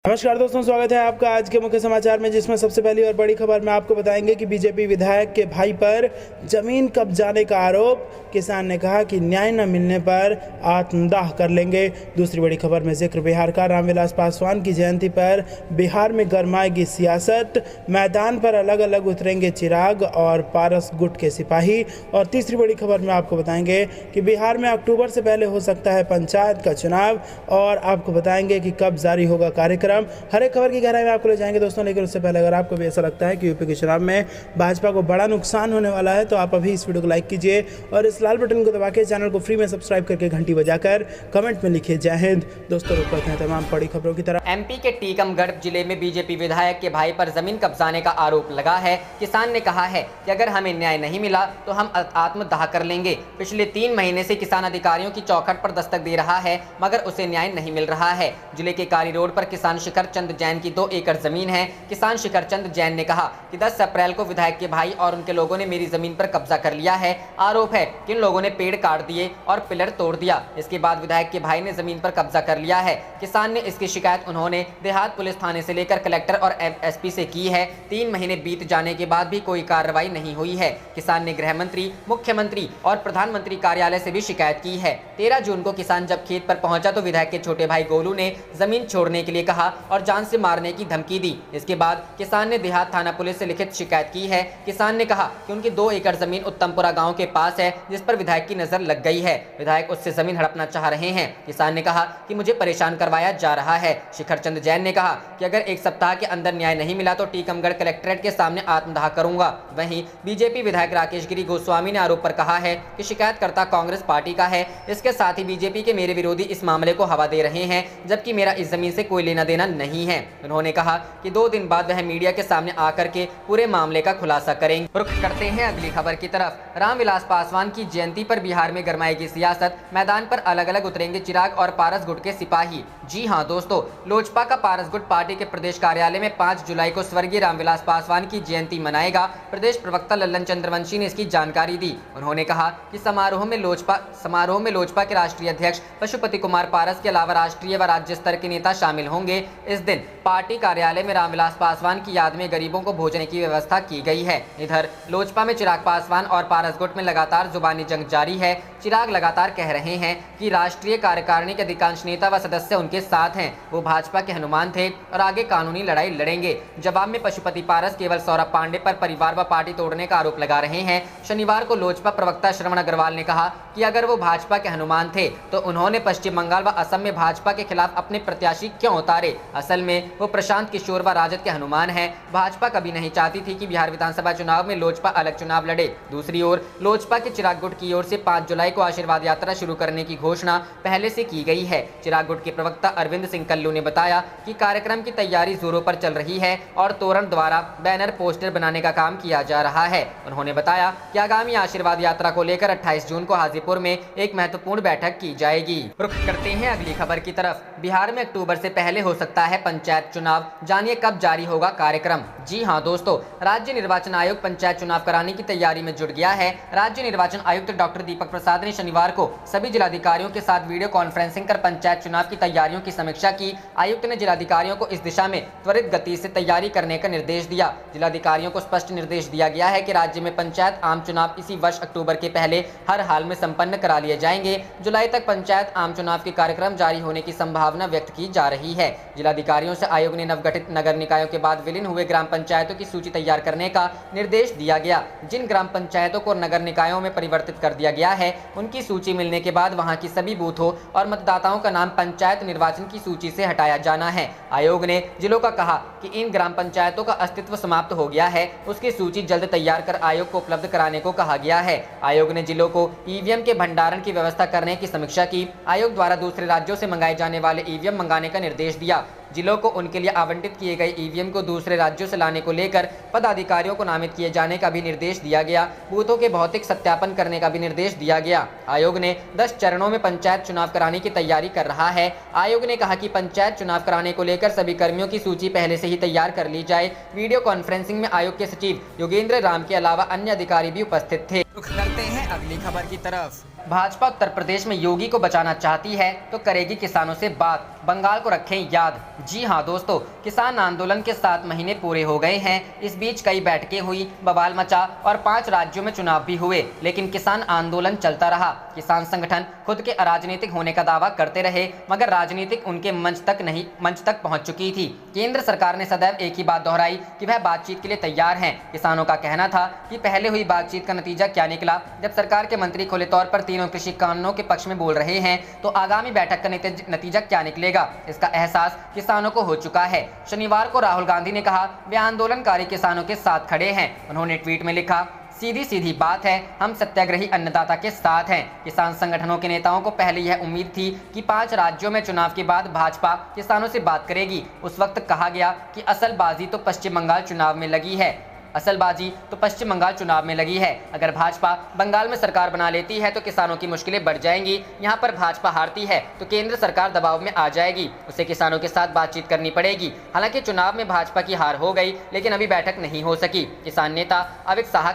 नमस्कार दोस्तों, स्वागत है आपका आज के मुख्य समाचार में, जिसमें सबसे पहली और बड़ी खबर में आपको बताएंगे कि बीजेपी विधायक के भाई पर जमीन कब्जाने का आरोप। किसान ने कहा कि न्याय न मिलने पर आत्मदाह कर लेंगे। दूसरी बड़ी खबर में जिक्र बिहार का, रामविलास पासवान की जयंती पर बिहार में गरमाएगी सियासत। मैदान पर अलग अलग उतरेंगे चिराग और पारस गुट के सिपाही। और तीसरी बड़ी खबर में आपको बताएंगे कि बिहार में अक्टूबर से पहले हो सकता है पंचायत का चुनाव, और आपको बताएंगे कि कब जारी होगा कार्यक्रम। हर एक खबर की गहराई में आपको ले जाएंगे दोस्तों, लेकिन उससे पहले अगर आपको भी ऐसा लगता है कि यूपी के चुनाव में भाजपा को बड़ा नुकसान होने वाला है, तो आप अभी इस वीडियो को लाइक कीजिए और इस लाल बटन को दबा के चैनल को फ्री में सब्सक्राइब करके घंटी बजाकर कमेंट में लिखिए जय हिंद। दोस्तों, रुक करते हैं तमाम बड़ी खबरों की तरफ। एमपी के टीकमगढ़ जिले में बीजेपी विधायक के भाई पर जमीन कब्जाने का आरोप लगा है। किसान ने कहा है कि अगर हमें न्याय नहीं मिला तो हम आत्मदाह कर लेंगे। पिछले 3 महीने से किसान अधिकारियों की चौखट पर दस्तक दे रहा है, मगर उसे न्याय नहीं मिल रहा है। जिले के काली रोड पर किसान शिखर चंद जैन की 2 एकड़ जमीन है। किसान शिखर चंद जैन ने कहा कि 10 अप्रैल को विधायक के भाई और उनके लोगों ने मेरी जमीन पर कब्जा कर लिया है। आरोप है कि इन लोगों ने पेड़ काट दिए और पिलर तोड़ दिया। इसके बाद विधायक के भाई ने जमीन पर कब्जा कर लिया है। किसान ने इसकी शिकायत उन्होंने देहात पुलिस थाने से लेकर कलेक्टर और एसपी से की है। 3 महीने बीत जाने के बाद भी कोई कार्रवाई नहीं हुई है। किसान ने गृह मंत्री, मुख्यमंत्री और प्रधानमंत्री कार्यालय से भी शिकायत की है। 13 जून को किसान जब खेत पर पहुंचा तो विधायक के छोटे भाई गोलू ने जमीन छोड़ने के लिए कहा और जान से मारने की धमकी दी। इसके बाद किसान ने देहात थाना पुलिस से लिखित शिकायत की है। किसान ने कहा कि उनकी 2 एकड़ जमीन उत्तमपुरा गांव के पास है, जिस पर विधायक की नजर लग गई है। विधायक उससे जमीन हड़पना चाह रहे हैं। किसान ने कहा कि मुझे परेशान करवाया जा रहा है। शिखर चंद जैन ने कहा कि अगर 1 सप्ताह के अंदर न्याय नहीं मिला तो टीकमगढ़ कलेक्ट्रेट के सामने आत्मदाह करूंगा। वहीं बीजेपी विधायक राकेश गिरी गोस्वामी ने आरोप पर कहा है कि शिकायतकर्ता कांग्रेस पार्टी का है। इसके साथ ही बीजेपी के मेरे विरोधी इस मामले को हवा दे रहे हैं, जबकि मेरा इस जमीन से कोई लेना देना नहीं है। उन्होंने कहा कि 2 दिन बाद वह मीडिया के सामने आकर के पूरे मामले का खुलासा करेंगे। रुख करते हैं अगली खबर की तरफ। रामविलास पासवान की जयंती पर बिहार में गरमाएगी सियासत। मैदान पर अलग अलग उतरेंगे चिराग और पारस गुट के सिपाही। जी हां दोस्तों, लोजपा का पारस गुट पार्टी के प्रदेश कार्यालय में 5 जुलाई को स्वर्गीय रामविलास पासवान की जयंती मनाएगा। प्रदेश प्रवक्ता लल्लन चंद्रवंशी ने इसकी जानकारी दी। उन्होंने कहा कि समारोह में लोजपा के राष्ट्रीय अध्यक्ष पशुपति कुमार पारस के अलावा राष्ट्रीय व राज्य स्तर के नेता शामिल होंगे। इस दिन पार्टी कार्यालय में रामविलास पासवान की याद में गरीबों को भोजन की व्यवस्था की गई है। इधर लोजपा में चिराग पासवान और पारस गुट में लगातार जुबानी जंग जारी है। चिराग लगातार कह रहे हैं कि राष्ट्रीय कार्यकारिणी के अधिकांश नेता व सदस्य उनके साथ हैं, वो भाजपा के हनुमान थे और आगे कानूनी लड़ाई लड़ेंगे। जवाब में पशुपति पारस केवल सौरभ पांडे पर परिवार व पार्टी तोड़ने का आरोप लगा रहे हैं। शनिवार को लोजपा प्रवक्ता श्रवण अग्रवाल ने कहा कि अगर वो भाजपा के हनुमान थे तो उन्होंने पश्चिम बंगाल व असम में भाजपा के खिलाफ अपने प्रत्याशी क्यों उतारे। असल में वो प्रशांत किशोर व राजद के हनुमान हैं। भाजपा कभी नहीं चाहती थी कि बिहार विधानसभा चुनाव में लोजपा अलग चुनाव लड़े। दूसरी ओर लोजपा के चिराग गुट की ओर से 5 जुलाई को आशीर्वाद यात्रा शुरू करने की घोषणा पहले से की गई है। चिराग गुट के प्रवक्ता अरविंद सिंह कल्लू ने बताया कि कार्यक्रम की तैयारी जोरों पर चल रही है और तोरण द्वारा बैनर पोस्टर बनाने का काम किया जा रहा है। उन्होंने बताया कि आगामी आशीर्वाद यात्रा को लेकर 28 जून को हाजीपुर में एक महत्वपूर्ण बैठक की जाएगी। रुख करते हैं अगली खबर की तरफ। बिहार में अक्टूबर से पहले हो सकता है पंचायत चुनाव, जानिए कब जारी होगा कार्यक्रम। जी हां दोस्तों, राज्य निर्वाचन आयोग पंचायत चुनाव कराने की तैयारी में जुट गया है। राज्य निर्वाचन आयुक्त डॉक्टर दीपक प्रसाद ने शनिवार को सभी जिलाधिकारियों के साथ वीडियो कॉन्फ्रेंसिंग कर पंचायत चुनाव की तैयारियों की समीक्षा की। आयुक्त ने जिलाधिकारियों को इस दिशा में त्वरित गति से तैयारी करने का निर्देश दिया। जिलाधिकारियों को स्पष्ट निर्देश दिया गया है कि राज्य में पंचायत आम चुनाव इसी वर्ष अक्टूबर के पहले हर हाल में संपन्न करा लिए जाएंगे। जुलाई तक पंचायत आम चुनाव के कार्यक्रम जारी होने की संभावना व्यक्त की जा रही है। जिलाधिकारियों से आयोग ने नवगठित नगर निकायों के बाद विलीन हुए ग्राम पंचायतों की सूची तैयार करने का निर्देश दिया गया। जिन ग्राम पंचायतों को नगर निकायों में परिवर्तित कर दिया गया है, उनकी सूची मिलने के बाद वहां की सभी बूथों और मतदाताओं का नाम पंचायत निर्वाचन की सूची से हटाया जाना है। आयोग ने जिलों का कहा कि इन ग्राम पंचायतों का अस्तित्व समाप्त हो गया है, उसकी सूची जल्द तैयार कर आयोग को उपलब्ध कराने को कहा गया है। आयोग ने जिलों को ईवीएम के भंडारण की व्यवस्था करने की समीक्षा की। आयोग द्वारा दूसरे राज्यों से मंगाए जाने वाले ईवीएम मंगाने का निर्देश दिया। जिलों को उनके लिए आवंटित किए गए ईवीएम को दूसरे राज्यों से लाने को लेकर पदाधिकारियों को नामित किए जाने का भी निर्देश दिया गया। बूथों के भौतिक सत्यापन करने का भी निर्देश दिया गया। आयोग ने 10 चरणों में पंचायत चुनाव कराने की तैयारी कर रहा है। आयोग ने कहा कि पंचायत चुनाव कराने को लेकर सभी कर्मियों की सूची पहले से ही तैयार कर ली जाए। वीडियो कॉन्फ्रेंसिंग में आयोग के सचिव योगेंद्र राम के अलावा अन्य अधिकारी भी उपस्थित थे। करते हैं अगली खबर की तरफ। भाजपा उत्तर प्रदेश में योगी को बचाना चाहती है तो करेगी किसानों से बात, बंगाल को रखें याद। जी हां दोस्तों, किसान आंदोलन के 7 महीने पूरे हो गए हैं। इस बीच कई बैठकें हुई, बवाल मचा और 5 राज्यों में चुनाव भी हुए, लेकिन किसान आंदोलन चलता रहा। किसान संगठन खुद के अराजनीतिक होने का दावा करते रहे, मगर राजनीतिक उनके मंच तक पहुंच चुकी थी। केंद्र सरकार ने सदैव एक ही बात दोहराई कि वह बातचीत के लिए तैयार हैं। किसानों का कहना था कि पहले हुई बातचीत का नतीजा क्या निकला। जब सरकार के मंत्री खुले तौर पर तीनों कृषि कानूनों के पक्ष में बोल रहे हैं, तो आगामी बैठक का नतीजा क्या निकलेगा, इसका एहसास किसानों को हो चुका है। शनिवार को राहुल गांधी ने कहा वे आंदोलनकारी किसानों के साथ खड़े हैं। उन्होंने ट्वीट में लिखा, सीधी सीधी बात है, हम सत्याग्रही अन्नदाता के साथ हैं। किसान संगठनों के नेताओं को पहले यह उम्मीद थी कि 5 राज्यों में चुनाव के बाद भाजपा किसानों से बात करेगी। उस वक्त कहा गया कि असल बाजी तो पश्चिम बंगाल चुनाव में लगी है। अगर भाजपा बंगाल में सरकार बना लेती है तो किसानों की मुश्किलें बढ़ जाएंगी। यहाँ पर भाजपा हारती है तो केंद्र सरकार दबाव में आ जाएगी, उसे किसानों के साथ बातचीत करनी पड़ेगी। हालांकि चुनाव में भाजपा की हार हो गई, लेकिन अभी बैठक नहीं हो सकी। किसान नेता अविक साहा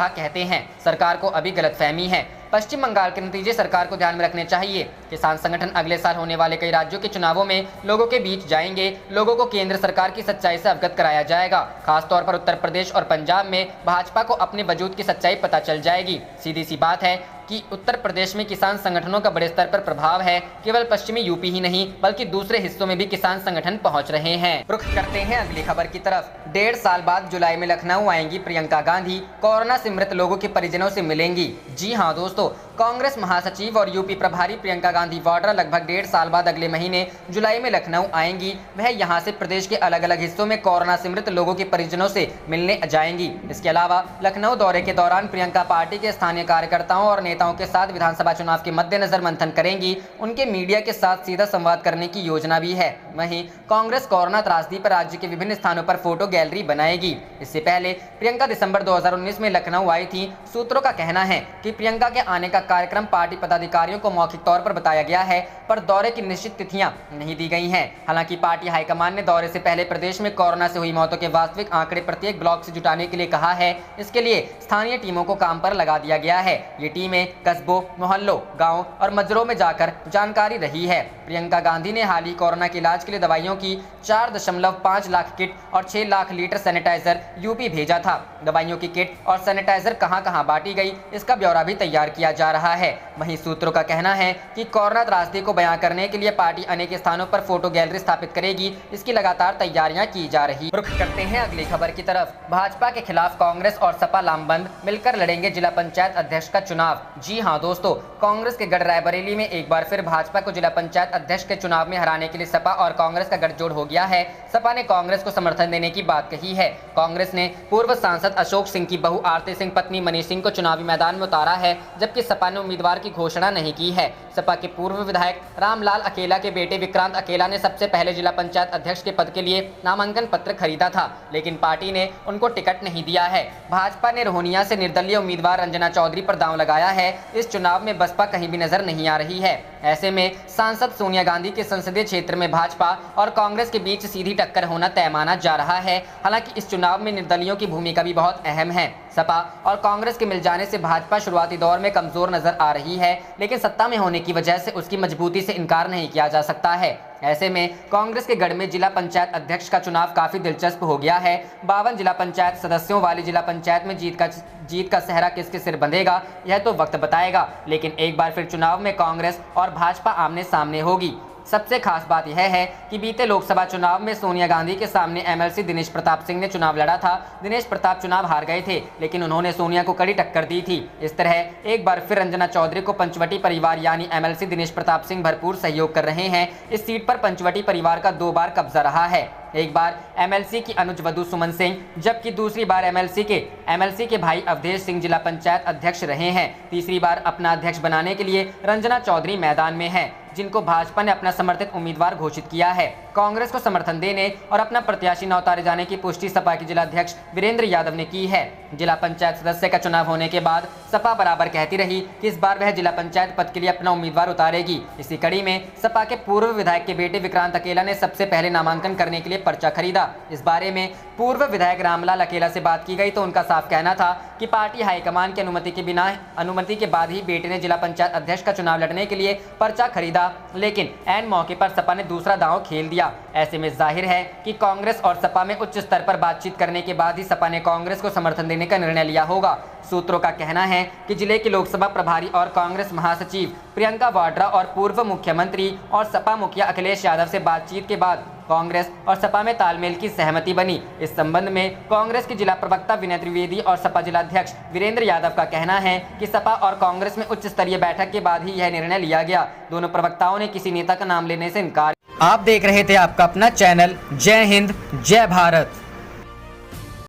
कहते हैं सरकार को अभी गलतफहमी है। पश्चिम बंगाल के नतीजे सरकार को ध्यान में रखने चाहिए। किसान संगठन अगले साल होने वाले कई राज्यों के चुनावों में लोगों के बीच जाएंगे। लोगों को केंद्र सरकार की सच्चाई से अवगत कराया जाएगा। खासतौर पर उत्तर प्रदेश और पंजाब में भाजपा को अपने वजूद की सच्चाई पता चल जाएगी। सीधी सी बात है कि उत्तर प्रदेश में किसान संगठनों का बड़े स्तर पर प्रभाव है। केवल पश्चिमी यूपी ही नहीं बल्कि दूसरे हिस्सों में भी किसान संगठन पहुंच रहे हैं। रुख करते हैं अगली खबर की तरफ। 1.5 साल बाद जुलाई में लखनऊ आएंगी प्रियंका गांधी, कोरोना से मृत लोगों के परिजनों से मिलेंगी। जी हां दोस्तों, कांग्रेस महासचिव और यूपी प्रभारी प्रियंका गांधी वाड्रा लगभग 1.5 साल बाद अगले महीने जुलाई में लखनऊ आएंगी। वह यहां से प्रदेश के अलग अलग हिस्सों में कोरोना से मृत लोगों के परिजनों से मिलने जाएंगी। इसके अलावा लखनऊ दौरे के दौरान प्रियंका पार्टी के स्थानीय कार्यकर्ताओं और नेताओं के साथ विधानसभा चुनाव के मद्देनजर मंथन करेंगी। उनके मीडिया के साथ सीधा संवाद करने की योजना भी है। वहीं कांग्रेस कोरोना त्रासदी पर राज्य के विभिन्न स्थानों पर फोटो गैलरी बनाएगी। इससे पहले प्रियंका दिसंबर 2019 में लखनऊ आई थी। सूत्रों का कहना है कि प्रियंका के आने का कार्यक्रम पार्टी पदाधिकारियों को मौखिक तौर पर बताया गया है, पर दौरे की निश्चित तिथियां नहीं दी गई हैं। हालांकि पार्टी हाईकमान ने दौरे से पहले प्रदेश में कोरोना से हुई मौतों के वास्तविक आंकड़े प्रत्येक ब्लॉक से जुटाने के लिए कहा है। इसके लिए स्थानीय टीमों को काम पर लगा दिया गया है। ये टीमें कस्बों, मोहल्लों, गाँव और मजरों में जाकर जानकारी रही है। प्रियंका गांधी ने हाल ही कोरोना के इलाज के लिए दवाइयों की 4.5 लाख किट और 6 लाख लीटर सैनिटाइजर यूपी भेजा था। दवाइयों की किट और सैनिटाइजर कहां बांटी गई, इसका ब्यौरा भी तैयार किया जा रहा है। वहीं सूत्रों का कहना है कि कोरोना त्रासदी को बयां करने के लिए पार्टी अनेक स्थानों पर फोटो गैलरी स्थापित करेगी। इसकी लगातार तैयारियां की जा रही। रुख करते हैं अगली खबर की तरफ। भाजपा के खिलाफ कांग्रेस और सपा लामबंद मिलकर लड़ेंगे जिला पंचायत अध्यक्ष का चुनाव। जी हां दोस्तों, कांग्रेस के गढ़ रायबरेली में एक बार फिर भाजपा को जिला पंचायत अध्यक्ष के चुनाव में हराने के लिए सपा और कांग्रेस का गठजोड़ हो गया है। सपा ने कांग्रेस को समर्थन देने की बात कही है। कांग्रेस ने पूर्व सांसद अशोक सिंह की बहू आरती सिंह पत्नी मनीष सिंह को चुनावी मैदान में उतारा है, जबकि सपा ने उम्मीदवार की घोषणा नहीं की है। सपा के पूर्व विधायक रामलाल अकेला के बेटे विक्रांत अकेला ने सबसे पहले जिला पंचायत अध्यक्ष के पद के लिए नामांकन पत्र खरीदा था, लेकिन पार्टी ने उनको टिकट नहीं दिया है। भाजपा ने रोहनिया से निर्दलीय उम्मीदवार रंजना चौधरी पर दांव लगाया है। इस चुनाव में बसपा कहीं भी नजर नहीं आ रही है। ऐसे में सांसद सोनिया गांधी के संसदीय क्षेत्र में भाजपा और कांग्रेस के बीच सीधी टक्कर होना तय माना जा रहा है। हालांकि इस चुनाव में निर्दलीयों की भूमिका भी बहुत अहम है। सपा और कांग्रेस के मिल जाने से भाजपा शुरुआती दौर में कमजोर नजर आ रही है, लेकिन सत्ता में होने की वजह से उसकी मजबूती से इनकार नहीं किया जा सकता है। ऐसे में कांग्रेस के गढ़ में जिला पंचायत अध्यक्ष का चुनाव काफी दिलचस्प हो गया है। 52 जिला पंचायत सदस्यों वाली जिला पंचायत में जीत का सेहरा किसके सिर बंधेगा, यह तो वक्त बताएगा। लेकिन एक बार फिर चुनाव में कांग्रेस और भाजपा आमने सामने होगी। सबसे खास बात यह है कि बीते लोकसभा चुनाव में सोनिया गांधी के सामने एमएलसी दिनेश प्रताप सिंह ने चुनाव लड़ा था। दिनेश प्रताप चुनाव हार गए थे, लेकिन उन्होंने सोनिया को कड़ी टक्कर दी थी। इस तरह एक बार फिर रंजना चौधरी को पंचवटी परिवार यानी एमएलसी दिनेश प्रताप सिंह भरपूर सहयोग कर रहे हैं। इस सीट पर पंचवटी परिवार का 2 बार कब्जा रहा है। एक बार एमएलसी की अनुज वधु सुमन सिंह, जबकि दूसरी बार एमएलसी के भाई अवधेश सिंह जिला पंचायत अध्यक्ष रहे हैं। तीसरी बार अपना अध्यक्ष बनाने के लिए रंजना चौधरी मैदान में है, जिनको भाजपा ने अपना समर्थित उम्मीदवार घोषित किया है। कांग्रेस को समर्थन देने और अपना प्रत्याशी न उतारे जाने की पुष्टि सपा के जिलाध्यक्ष वीरेंद्र यादव ने की है। जिला पंचायत सदस्य का चुनाव होने के बाद सपा बराबर कहती रही कि इस बार वह जिला पंचायत पद के लिए अपना उम्मीदवार उतारेगी। इसी कड़ी में सपा के पूर्व विधायक के बेटे विक्रांत अकेला ने सबसे पहले नामांकन करने के लिए पर्चा खरीदा। इस बारे में पूर्व विधायक रामलाल अकेला से बात की गई तो उनका साफ कहना था कि पार्टी हाईकमान की अनुमति के बाद ही बेटे ने जिला पंचायत अध्यक्ष का चुनाव लड़ने के लिए पर्चा खरीदा पड़ा, लेकिन ऐन मौके पर सपा ने दूसरा दांव खेल दिया। ऐसे में जाहिर है कि कांग्रेस और सपा में उच्च स्तर पर बातचीत करने के बाद ही सपा ने कांग्रेस को समर्थन देने का निर्णय लिया होगा। सूत्रों का कहना है कि जिले के लोकसभा प्रभारी और कांग्रेस महासचिव प्रियंका वाड्रा और पूर्व मुख्यमंत्री और सपा मुखिया अखिलेश यादव से बातचीत के बाद कांग्रेस और सपा में तालमेल की सहमति बनी। इस संबंध में कांग्रेस के जिला प्रवक्ता विनय त्रिवेदी और सपा जिलाध्यक्ष वीरेंद्र यादव का कहना है कि सपा और कांग्रेस में उच्च स्तरीय बैठक के बाद ही यह निर्णय लिया गया। दोनों प्रवक्ताओं ने किसी नेता का नाम लेने से इनकार। आप देख रहे थे आपका अपना चैनल जय हिंद जय भारत।